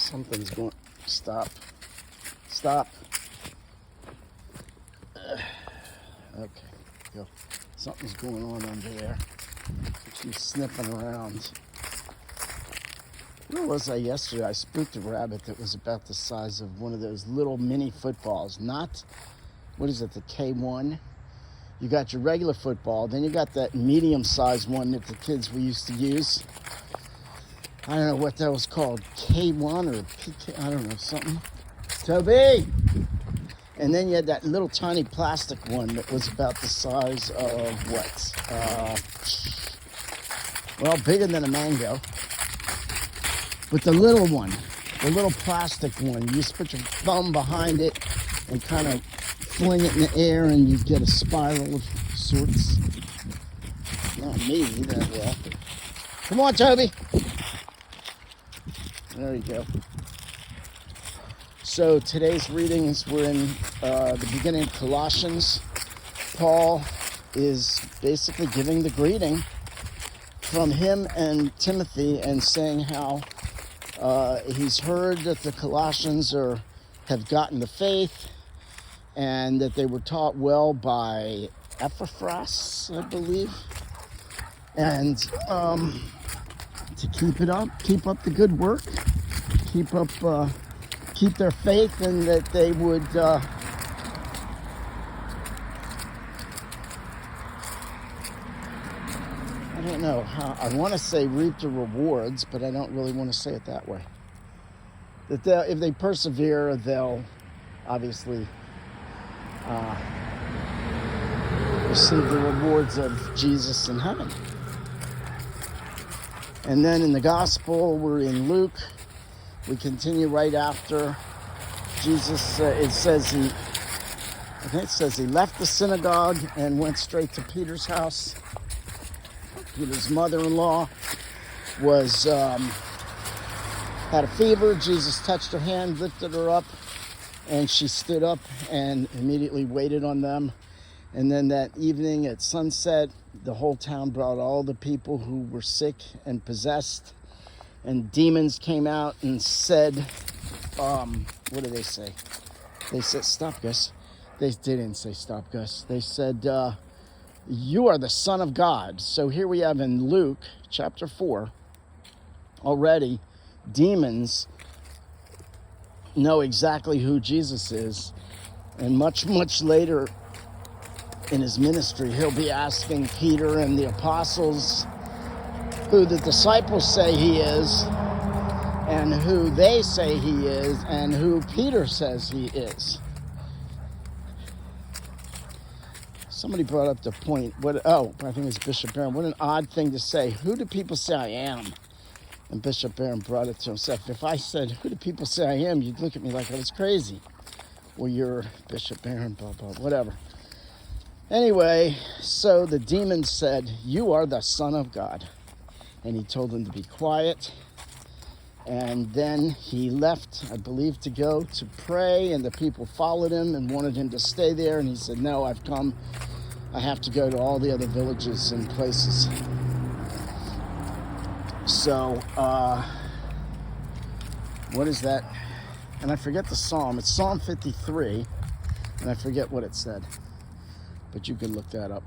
Something's going. Stop. Stop. Okay, go. Something's going on under there. She's sniffing around. Where was I yesterday? I spooked a rabbit that was about the size of one of those little mini footballs. Not, what is it, the K1? You got your regular football, then you got that medium-sized one that the kids we used to use. I don't know what that was called, K1 or PK, I don't know, something. Tobi! And then you had that little tiny plastic one that was about the size of what? Well, bigger than a mango. But the little one, the little plastic one, you just put your thumb behind it and kind of fling it in the air and you get a spiral of sorts. Not me that well. Come on, Tobi. There you go. So today's readings were in the beginning of Colossians. Paul is basically giving the greeting from him and Timothy and saying how he's heard that the Colossians have gotten the faith and that they were taught well by Epaphras, I believe. And to keep it up, keep up the good work, keep their faith, and that they would I don't know how, I want to say reap the rewards, but I don't really want to say it that way. That if they persevere, they'll obviously receive the rewards of Jesus in heaven. And then in the gospel, we're in Luke. We continue right after Jesus. I think it says he left the synagogue and went straight to Peter's house. Peter's mother-in-law was had a fever. Jesus touched her hand, lifted her up, and she stood up and immediately waited on them. And then that evening at sunset, the whole town brought all the people who were sick and possessed, and demons came out and said, what did they say? They said, stop, Gus. They didn't say stop, Gus. They said, you are the Son of God. So here we have in Luke chapter 4, already demons know exactly who Jesus is. And much, much later in his ministry, he'll be asking Peter and the apostles who the disciples say he is, and who they say he is, and who Peter says he is. Somebody brought up the point, I think it's Bishop Barron. What an odd thing to say. Who do people say I am? And Bishop Barron brought it to himself. If I said, who do people say I am? You'd look at me like I was crazy. Well, you're Bishop Barron, blah, blah, whatever. Anyway, so the demon said, you are the Son of God. And he told them to be quiet. And then he left, I believe, to go to pray. And the people followed him and wanted him to stay there. And he said, no, I've come. I have to go to all the other villages and places. So, what is that? And I forget the psalm. It's Psalm 53. And I forget what it said. But you can look that up.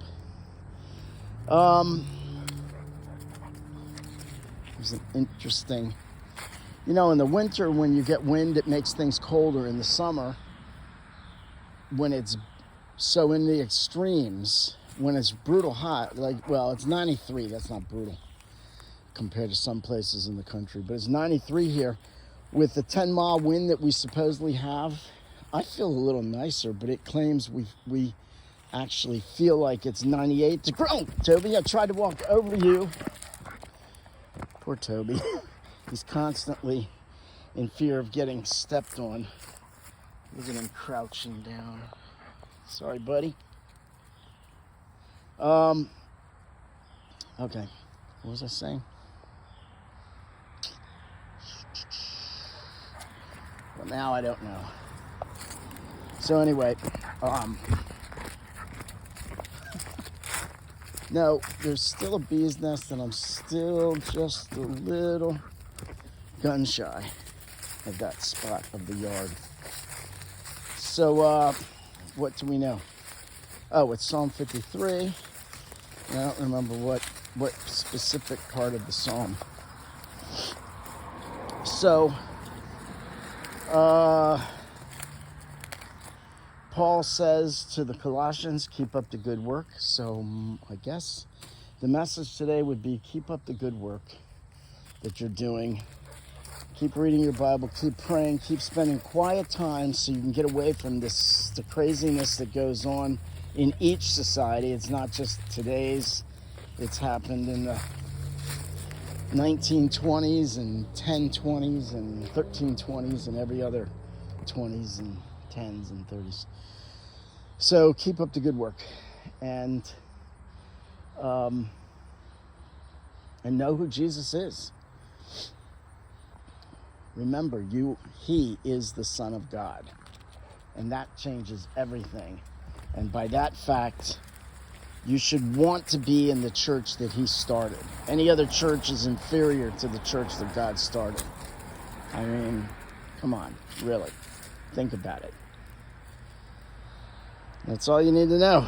It was an interesting... You know, in the winter, when you get wind, it makes things colder. In the summer, when it's so in the extremes, when it's brutal hot, it's 93. That's not brutal compared to some places in the country. But it's 93 here. With the 10-mile wind that we supposedly have, I feel a little nicer, but it claims we actually feel like it's 98 degrees. Oh, Tobi, I tried to walk over you. Poor Tobi. He's constantly in fear of getting stepped on. Look at him crouching down. Sorry, buddy. Okay. What was I saying? Well, now I don't know. So anyway, no, there's still a bee's nest, and I'm still just a little gun shy. of that spot of the yard. So, what do we know? Oh, it's Psalm 53. And I don't remember what specific part of the psalm. So, Paul says to the Colossians, keep up the good work. So I guess the message today would be keep up the good work that you're doing. Keep reading your Bible, keep praying, keep spending quiet time so you can get away from the craziness that goes on in each society. It's not just today's. It's happened in the 1920s and 1020s and 1320s and every other 20s and 10s and 30s. So keep up the good work and know who Jesus is. Remember, he is the Son of God, and that changes everything. And by that fact, you should want to be in the church that he started. Any other church is inferior to the church that God started. I mean, come on, really. Think about it. That's all you need to know.